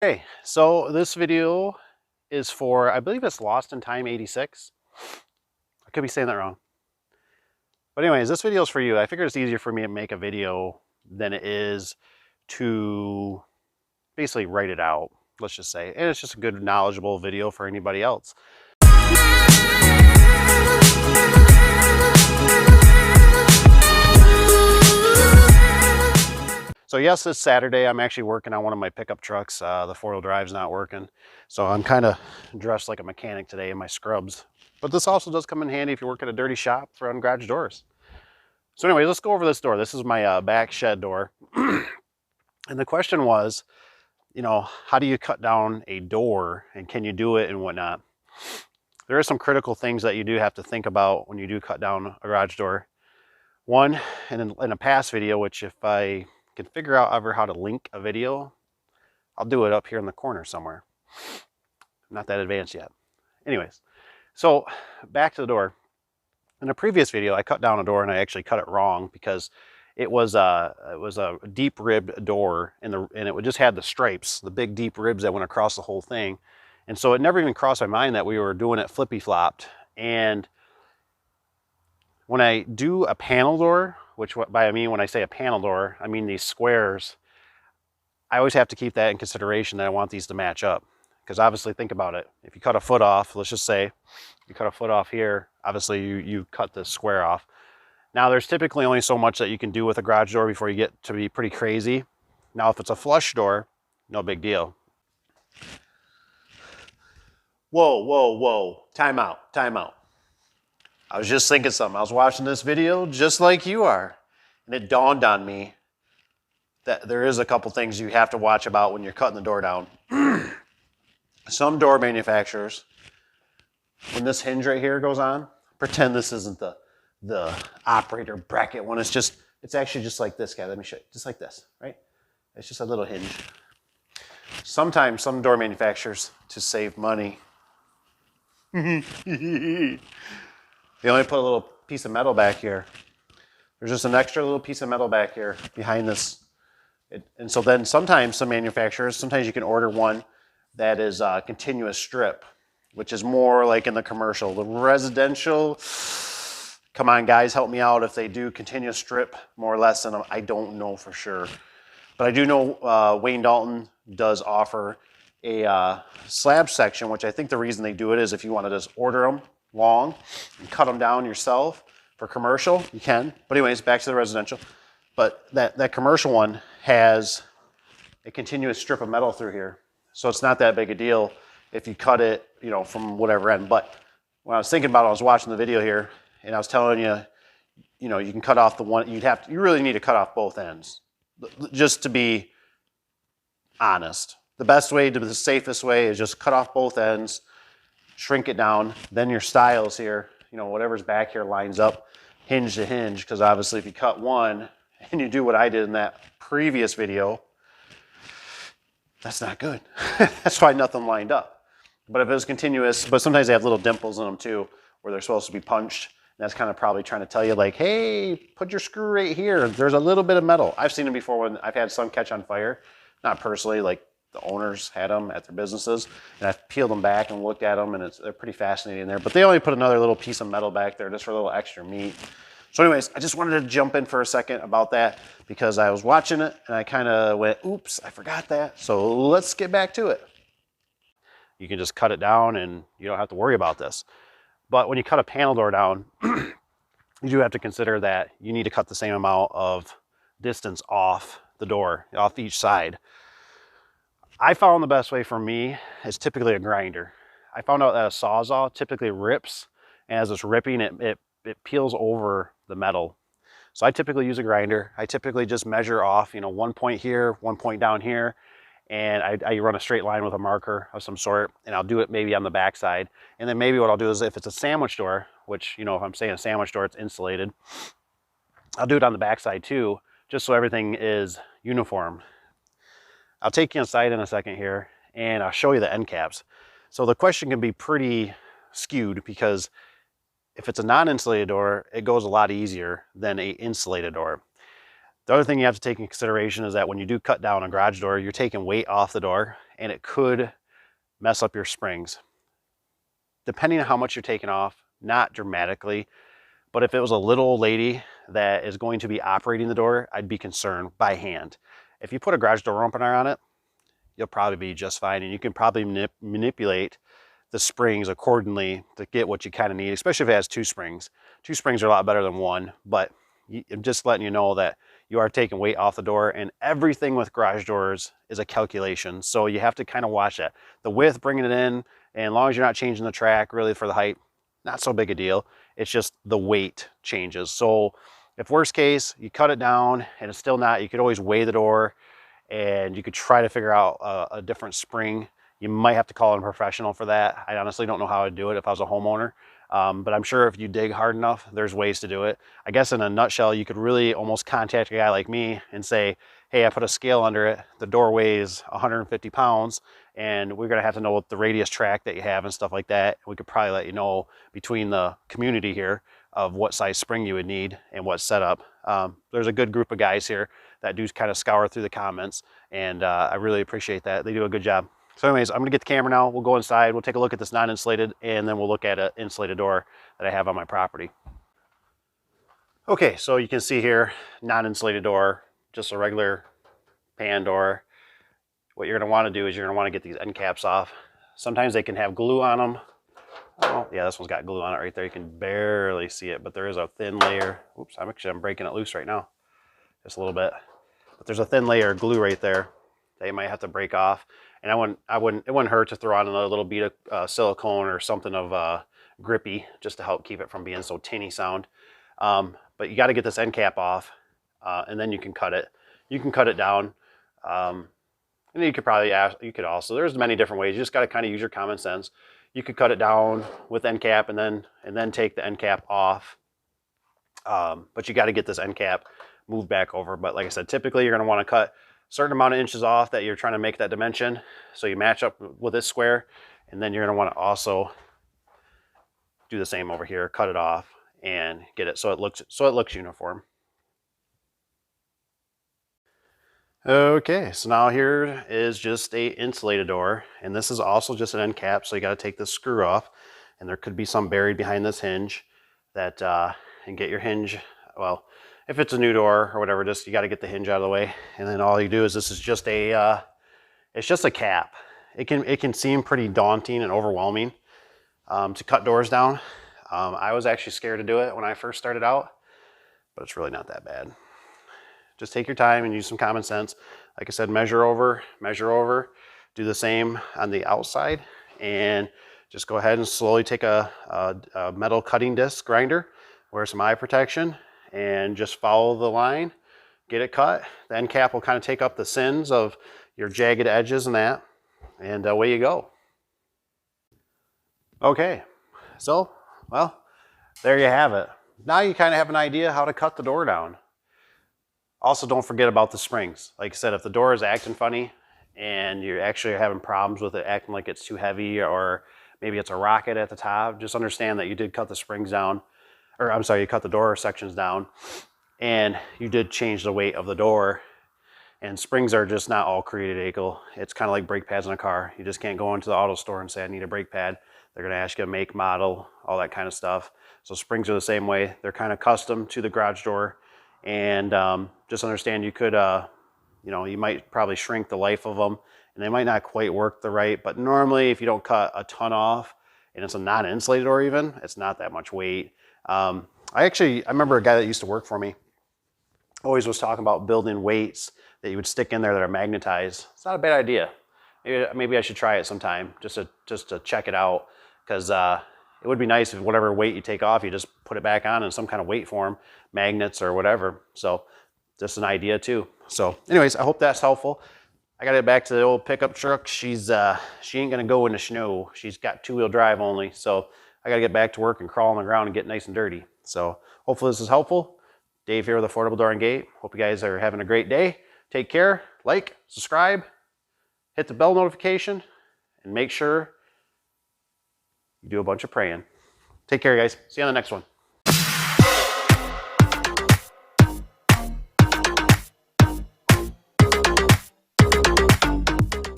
Okay, so this video is for, I believe it's Lost in Time 86. I could be saying that wrong. But anyways, this video is for you. I figured it's easier for me to make a video than it is to basically write it out, let's just say. And it's just a good, knowledgeable video for anybody else. So yes, it's Saturday. I'm actually working on one of my pickup trucks. The four-wheel drive's not working. So I'm kind of dressed like a mechanic today in my scrubs. But this also does come in handy if you work at a dirty shop for on garage doors. So anyway, let's go over this door. This is my back shed door. And the question was, you know, how do you cut down a door and can you do it and whatnot? There are some critical things that you do have to think about when you do cut down a garage door. One, and in a past video, which if I can figure out ever how to link a video, I'll do it up here in the corner somewhere. I'm not that advanced yet. Anyways, so back to the door. In a previous video, I cut down a door and I actually cut it wrong because it was a deep ribbed door and it would just had the stripes, the big deep ribs that went across the whole thing. And so it never even crossed my mind that we were doing it flippy flopped. And when I do a panel door, which by I mean when I say a panel door, I mean these squares, I always have to keep that in consideration that I want these to match up. Because obviously, think about it. If you cut a foot off, let's just say you cut a foot off here, obviously you cut this square off. Now there's typically only so much that you can do with a garage door before you get to be pretty crazy. Now if it's a flush door, no big deal. Whoa, whoa, whoa, time out, time out. I was just thinking something. I was watching this video just like you are. And it dawned on me that there is a couple things you have to watch about when you're cutting the door down. Some door manufacturers, when this hinge right here goes on, pretend this isn't the operator bracket one. It's actually just like this guy. Let me show you. Just like this, right? It's just a little hinge. Sometimes some door manufacturers, to save money, they only put a little piece of metal back here. There's just an extra little piece of metal back here behind this. And so then sometimes some manufacturers, sometimes you can order one that is a continuous strip, which is more like in the commercial. The residential, come on guys, help me out if they do continuous strip, more or less, and I don't know for sure. But I do know Wayne Dalton does offer a slab section, which I think the reason they do it is if you want to just order them long and cut them down yourself for commercial, you can. But anyways, back to the residential. But that commercial one has a continuous strip of metal through here. So it's not that big a deal if you cut it, you know, from whatever end. But when I was thinking about it, I was watching the video here and I was telling you, you know, you can cut off the one, you really need to cut off both ends. Just to be honest. The best way, the safest way is just cut off both ends, shrink it down, then your stiles here, you know, whatever's back here lines up hinge to hinge, because obviously if you cut one and you do what I did in that previous video, that's not good. That's why nothing lined up. But if it was continuous, but sometimes they have little dimples in them too, where they're supposed to be punched. That's kind of probably trying to tell you like, hey, put your screw right here. There's a little bit of metal. I've seen them before when I've had some catch on fire. Not personally, like the owners had them at their businesses. And I've peeled them back and looked at them and they're pretty fascinating there. But they only put another little piece of metal back there just for a little extra meat. So anyways, I just wanted to jump in for a second about that because I was watching it and I kind of went, oops, I forgot that. So let's get back to it. You can just cut it down and you don't have to worry about this. But when you cut a panel door down, you do have to consider that you need to cut the same amount of distance off the door, off each side. I found the best way for me is typically a grinder. I found out that a Sawzall typically rips, and as it's ripping, it peels over the metal. So I typically use a grinder. I typically just measure off, you know, 1 point here, 1 point down here, and I run a straight line with a marker of some sort, and I'll do it maybe on the back side. And then maybe what I'll do is if it's a sandwich door, which, you know, if I'm saying a sandwich door, it's insulated, I'll do it on the back side too, just so everything is uniform. I'll take you inside in a second here, and I'll show you the end caps. So the question can be pretty skewed because if it's a non-insulated door, it goes a lot easier than an insulated door. The other thing you have to take in consideration is that when you do cut down a garage door, you're taking weight off the door, and it could mess up your springs. Depending on how much you're taking off, not dramatically, but if it was a little old lady that is going to be operating the door, I'd be concerned by hand. If you put a garage door opener on it, you'll probably be just fine, and you can probably manipulate the springs accordingly to get what you kind of need, especially if it has 2 springs. 2 springs are a lot better than 1, but I'm just letting you know that you are taking weight off the door, and everything with garage doors is a calculation. So you have to kind of watch that. The width, bringing it in, and as long as you're not changing the track really for the height, not so big a deal. It's just the weight changes. So if worst case, you cut it down and it's still not, you could always weigh the door and you could try to figure out a different spring. You might have to call in a professional for that. I honestly don't know how I'd do it if I was a homeowner. But I'm sure if you dig hard enough, there's ways to do it. I guess in a nutshell, you could really almost contact a guy like me and say, hey, I put a scale under it. The door weighs 150 pounds, and we're going to have to know what the radius track that you have and stuff like that. We could probably let you know between the community here of what size spring you would need and what setup. There's a good group of guys here that do kind of scour through the comments, and I really appreciate that. They do a good job. So anyways, I'm gonna get the camera now. We'll go inside, we'll take a look at this non-insulated, and then we'll look at an insulated door that I have on my property. Okay, so you can see here, non-insulated door, just a regular pan door. What you're gonna wanna do is you're gonna wanna get these end caps off. Sometimes they can have glue on them. Oh, yeah, this one's got glue on it right there. You can barely see it, but there is a thin layer. Oops, I'm breaking it loose right now, just a little bit. But there's a thin layer of glue right there that you might have to break off. And it wouldn't hurt to throw on a little bead of silicone or something of grippy just to help keep it from being so tinny sound. But you got to get this end cap off, and then you can cut it. You can cut it down, and you could probably also. There's many different ways. You just got to kind of use your common sense. You could cut it down with end cap and then take the end cap off. But you got to get this end cap moved back over. But like I said, typically you're going to want to cut certain amount of inches off that you're trying to make that dimension, so you match up with this square, and then you're going to want to also do the same over here, cut it off and get it so it looks uniform. Okay, so now here is just a insulated door, and this is also just an end cap, so you got to take this screw off, and there could be some buried behind this hinge that and get your hinge, well, if it's a new door or whatever, just you got to get the hinge out of the way, and then all you do is this is just a it's just a cap. It can seem pretty daunting and overwhelming to cut doors down. I was actually scared to do it when I first started out, but it's really not that bad. Just take your time and use some common sense. Like I said, measure over, do the same on the outside, and just go ahead and slowly take a metal cutting disc grinder, wear some eye protection, and just follow the line, get it cut. The end cap will kind of take up the sins of your jagged edges and that, and away you go. Okay, so, well, there you have it. Now you kind of have an idea how to cut the door down. Also, don't forget about the springs. Like I said, if the door is acting funny and you're actually having problems with it acting like it's too heavy, or maybe it's a rocket at the top, just understand that you did cut the springs down, or I'm sorry, you cut the door sections down, and you did change the weight of the door. And springs are just not all created equal. It's kind of like brake pads in a car. You just can't go into the auto store and say, I need a brake pad. They're gonna ask you to make, model, all that kind of stuff. So springs are the same way. They're kind of custom to the garage door. And just understand you could, you know, you might probably shrink the life of them, and they might not quite work the right, but normally if you don't cut a ton off, and it's a non-insulated door even, it's not that much weight. I remember a guy that used to work for me always was talking about building weights that you would stick in there that are magnetized. It's not a bad idea. Maybe I should try it sometime just to check it out, because it would be nice if whatever weight you take off, you just put it back on in some kind of weight form, magnets or whatever. So just an idea too. So anyways, I hope that's helpful. I got to get back to the old pickup truck. She ain't gonna go in the snow. She's got 2-wheel drive only. So I got to get back to work and crawl on the ground and get nice and dirty. So hopefully this is helpful. Dave here with Affordable Door and Gate. Hope you guys are having a great day. Take care, like, subscribe, hit the bell notification, and make sure you do a bunch of praying. Take care, guys. See you on the next one.